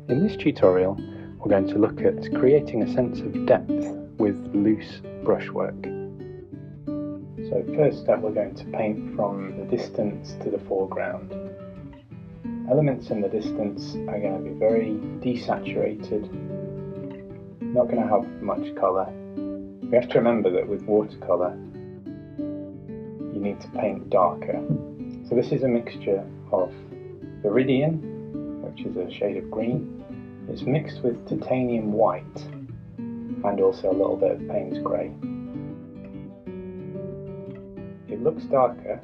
In this tutorial, we're going to look at creating a sense of depth with loose brushwork. So first step, we're going to paint from the distance to the foreground. Elements in the distance are going to be very desaturated, not going to have much colour. We have to remember that with watercolour, you need to paint darker. So this is a mixture of viridian, which is a shade of green. It's mixed with titanium white and also a little bit of Payne's grey. It looks darker,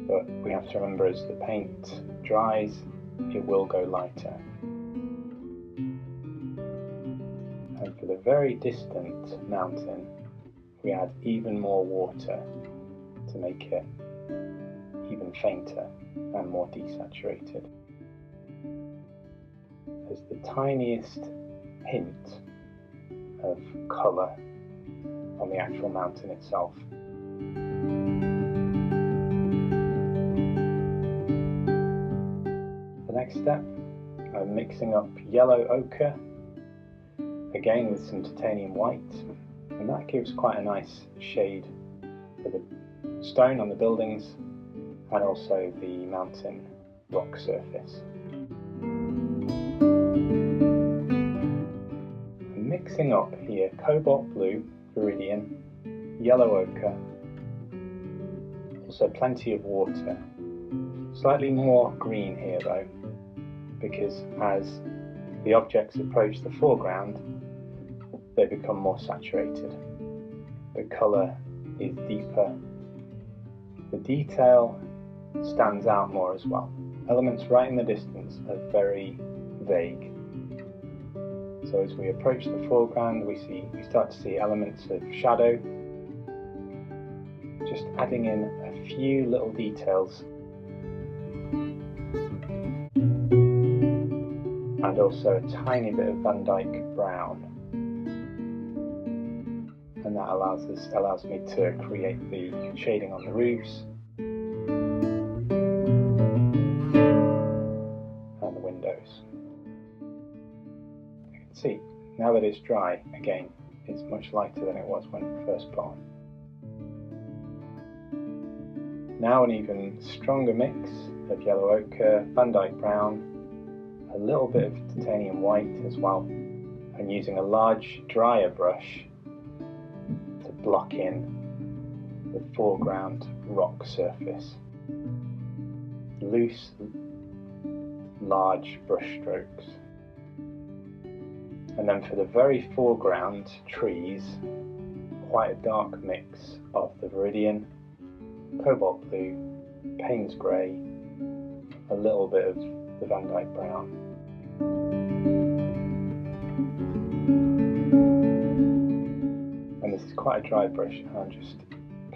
but we have to remember as the paint dries, it will go lighter. And for the very distant mountain, we add even more water to make it even fainter and more desaturated. There's the tiniest hint of colour on the actual mountain itself. The next step, I'm mixing up yellow ochre, again with some titanium white, and that gives quite a nice shade for the stone on the buildings and also the mountain rock surface. I'm mixing up here cobalt blue, viridian, yellow ochre, also plenty of water. Slightly more green here though, because as the objects approach the foreground, they become more saturated. The colour is deeper. The detail stands out more as well. Elements right in the distance are very vague. So as we approach the foreground, we start to see elements of shadow, just adding in a few little details. And also a tiny bit of Van Dyke brown. And that allows me to create the shading on the roofs and the windows. You can see, now that it's dry, again, it's much lighter than it was when it first put on. Now an even stronger mix of yellow ochre, Van Dyke brown, a little bit of titanium white as well, and using a large drier brush to block in the foreground rock surface. Loose, large brush strokes. And then for the very foreground trees, quite a dark mix of the viridian, cobalt blue, Payne's grey, a little bit of the Van Dyke brown. And this is quite a dry brush, and I'm just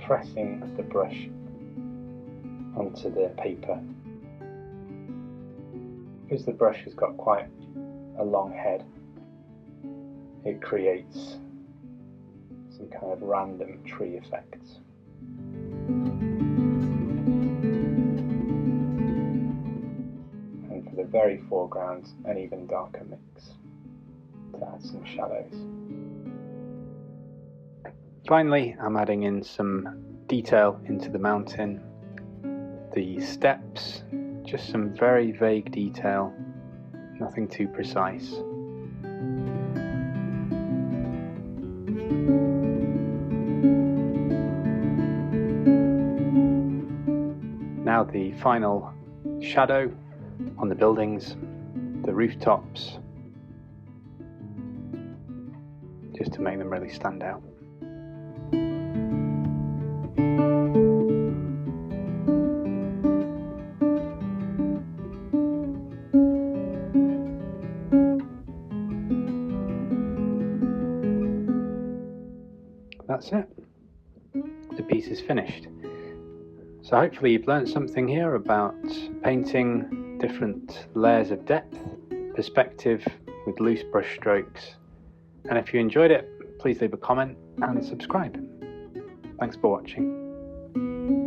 pressing the brush onto the paper. Because the brush has got quite a long head, it creates some kind of random tree effects. And for the very foreground, an even darker mix to add some shadows. Finally, I'm adding in some detail into the mountain. The steps, just some very vague detail, nothing too precise. Now the final shadow on the buildings, the rooftops, just to make them really stand out. That's it. The piece is finished. So hopefully you've learned something here about painting different layers of depth, perspective with loose brush strokes. And if you enjoyed it, please leave a comment and subscribe. Thanks for watching.